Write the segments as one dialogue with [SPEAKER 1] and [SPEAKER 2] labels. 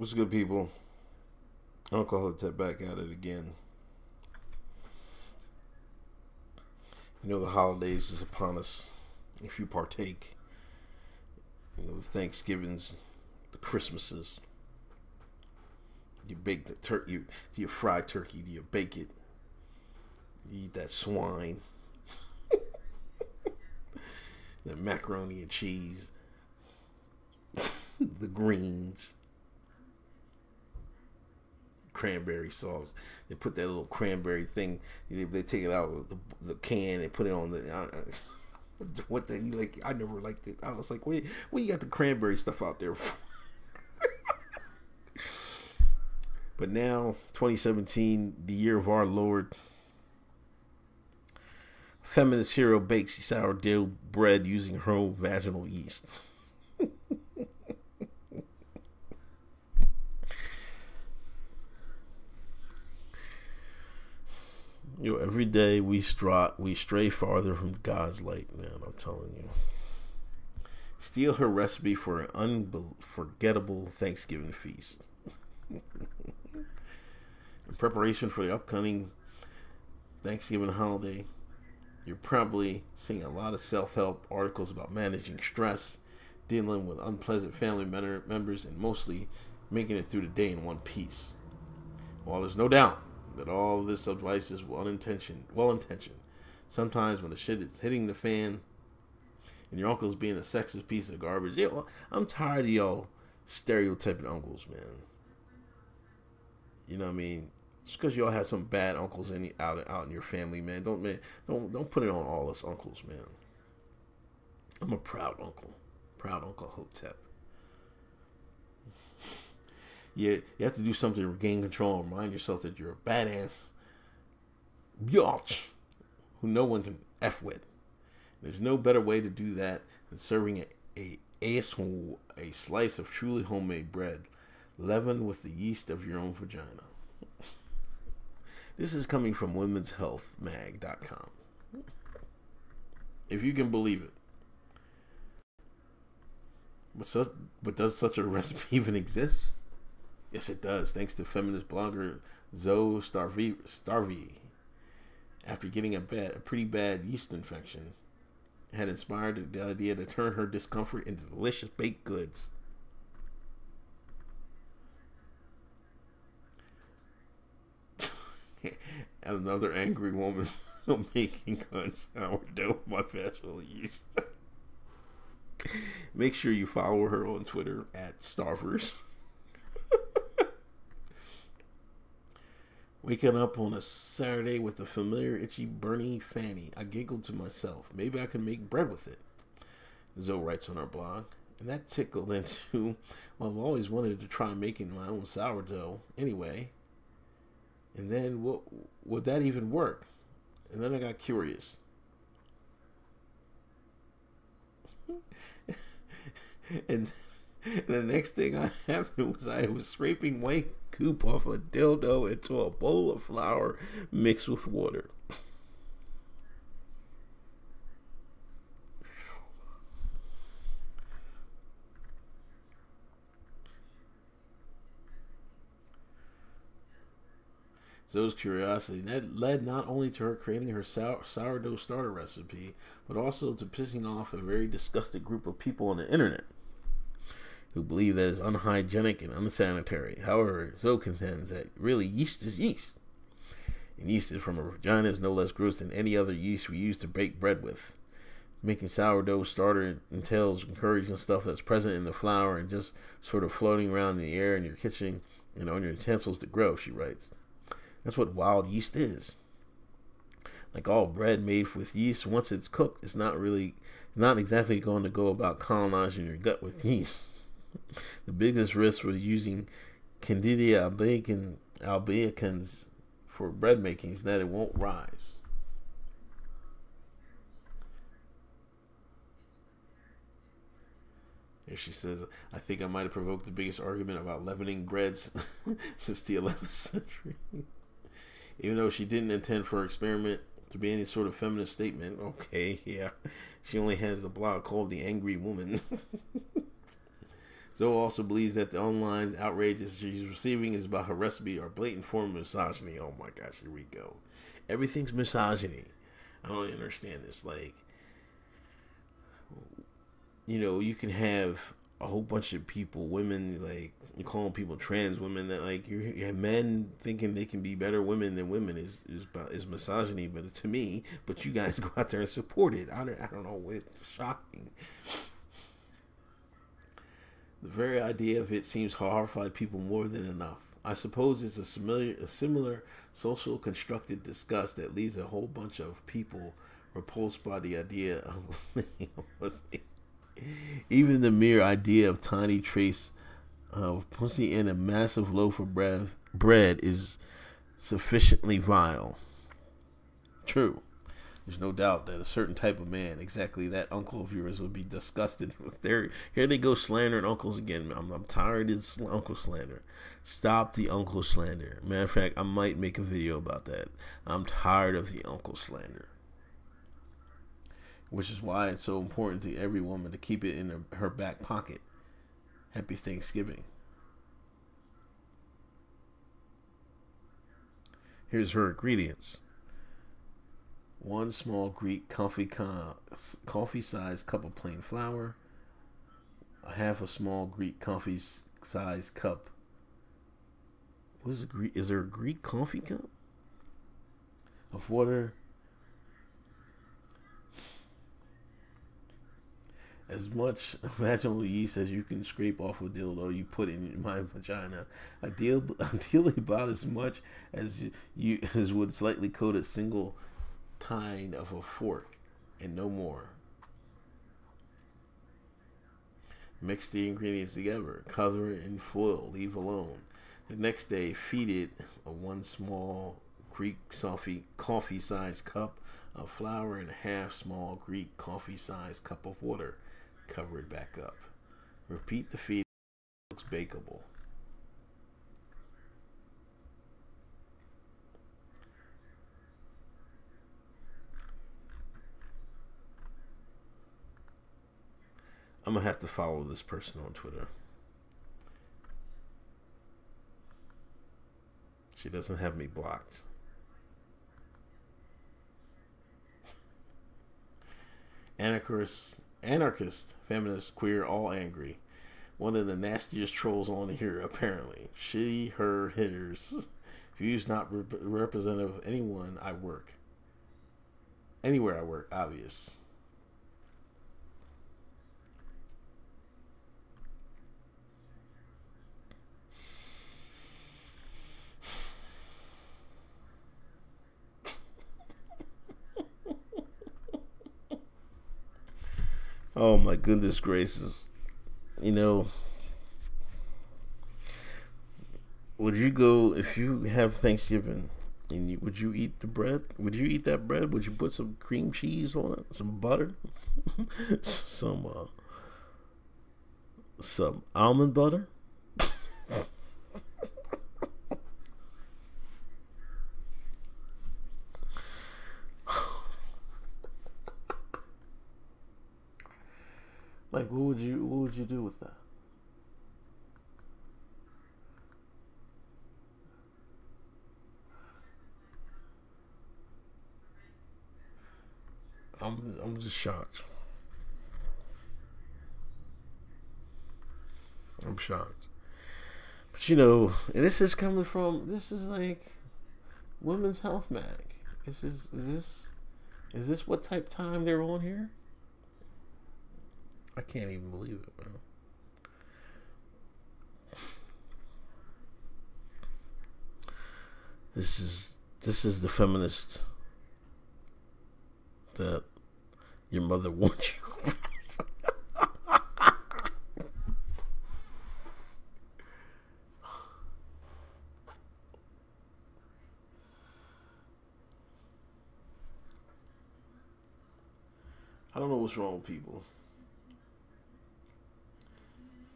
[SPEAKER 1] What's good, people? Uncle Hotep back at it again. You know, the holidays is upon us. If you partake, the Thanksgivings, the Christmases, you bake the turkey, do you fry turkey, do you bake it, you eat that swine, the macaroni and cheese, the greens, cranberry sauce. They put that little cranberry thing. They take it out of the can and put it on the. What the you like? I never liked it. I was like, what you got the cranberry stuff out there for? But now, 2017, the year of our Lord, feminist hero bakes sourdough bread using her own vaginal yeast. Every day we stray farther from God's light, man. I'm telling you. Steal her recipe for an unforgettable Thanksgiving feast. In preparation for the upcoming Thanksgiving holiday, you're probably seeing a lot of self-help articles about managing stress, dealing with unpleasant family members, and mostly making it through the day in one piece. While there's no doubt that all of this advice is well-intentioned. Sometimes when the shit is hitting the fan and your uncle's being a sexist piece of garbage, I'm tired of y'all stereotyping uncles, man. You know what I mean? Just because y'all have some bad uncles out in your family, man, don't put it on all us uncles, man. I'm a proud Uncle Hotep. You have to do something to regain control and remind yourself that you're a badass biatch who no one can F with. There's no better way to do that than serving a slice of truly homemade bread, leavened with the yeast of your own vagina. This is coming from womenshealthmag.com. If you can believe it. But does such a recipe even exist? Yes, it does, thanks to feminist blogger Zoe Starvey. After getting a pretty bad yeast infection, had inspired the idea to turn her discomfort into delicious baked goods. And another angry woman making sourdough with my vaginal yeast. Make sure you follow her on Twitter at Starvers. Waking up on a Saturday with a familiar itchy burny fanny, I giggled to myself. Maybe I can make bread with it, Zoe writes on our blog. And that tickled into, well, I've always wanted to try making my own sourdough anyway. And then, would that even work? And then I got curious. And the next thing I happened was I was scraping white goop off a dildo into a bowl of flour mixed with water. Zoe's curiosity that led not only to her creating her sourdough starter recipe, but also to pissing off a very disgusted group of people on the internet who believe that it's unhygienic and unsanitary. However, Zoe contends that really yeast is yeast. And yeast from a vagina is no less gross than any other yeast we use to bake bread with. Making sourdough starter entails encouraging stuff that's present in the flour and just sort of floating around in the air in your kitchen and on your utensils to grow, she writes. That's what wild yeast is. Like all bread made with yeast, once it's cooked, it's not exactly going to go about colonizing your gut with yeast. The biggest risk with using Candida albicans for bread making is that it won't rise. Here she says, I think I might have provoked the biggest argument about leavening breads since the 11th century. Even though she didn't intend for her experiment to be any sort of feminist statement. Okay, yeah. She only has the blog called The Angry Woman. Zoe also believes that the online outrages she's receiving is about her recipe or blatant form of misogyny. Oh my gosh, here we go. Everything's misogyny. I don't really understand this. Like, you know, you can have a whole bunch of people, women, like, you calling people trans women, that, like, you have men thinking they can be better women than women is misogyny, but to me, but you guys go out there and support it. I don't know, it's shocking. The very idea of it seems to horrify people more than enough. I suppose it's a similar social constructed disgust that leaves a whole bunch of people repulsed by the idea of even the mere idea of tiny trace of pussy in a massive loaf of bread is sufficiently vile. True. There's no doubt that a certain type of man, exactly that uncle of yours, would be disgusted with here they go slandering uncles again. I'm tired of this uncle slander. Stop the uncle slander. Matter of fact, I might make a video about that. I'm tired of the uncle slander. Which is why it's so important to every woman to keep it in her back pocket. Happy Thanksgiving. Here's her ingredients. 1 small Greek coffee-sized cup of plain flour. 1/2 small Greek coffee-sized cup. What is a Greek? Is there a Greek coffee cup? Of water. As much vaginal yeast as you can scrape off a dildo you put in my vagina. Ideally about as much as would slightly coat a single tine of a fork, and no more. Mix the ingredients together, cover it in foil, leave alone. The next day, feed it 1 small Greek coffee-sized cup of flour and 1/2 small Greek coffee-sized cup of water. Cover it back up. Repeat the feeding. It looks bakeable. I'm going to have to follow this person on Twitter. She doesn't have me blocked. Anarchist, feminist, queer, all angry. One of the nastiest trolls on here, apparently. She, her, hitters. Views not representative of anyone I work. Anywhere I work, obvious. Oh my goodness gracious. You know, would you go, if you have Thanksgiving, and would you eat the bread? Would you eat that bread? Would you put some cream cheese on it? Some butter? some almond butter? Like, what would you do with that? I'm just shocked. I'm shocked. But you know, and this is like Women's Health Mag. Is this what type time they're on here? I can't even believe it, bro. This is the feminist that your mother warned you. I don't know what's wrong with people.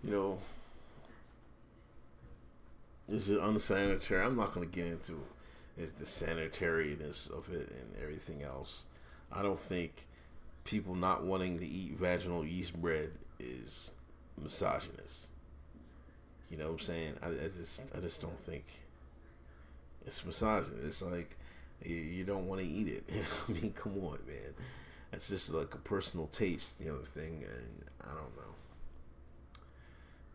[SPEAKER 1] You know, is it unsanitary? I'm not going to get into the sanitariness of it and everything else. I don't think people not wanting to eat vaginal yeast bread is misogynist. You know what I'm saying? I just don't think it's misogyny. It's like you don't want to eat it. I mean, come on, man. That's just like a personal taste, thing, and I don't know.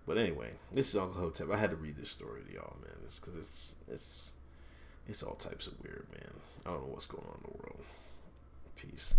[SPEAKER 1] But anyway, this is Uncle Hotep. I had to read this story to y'all, man. It's because it's all types of weird, man. I don't know what's going on in the world. Peace.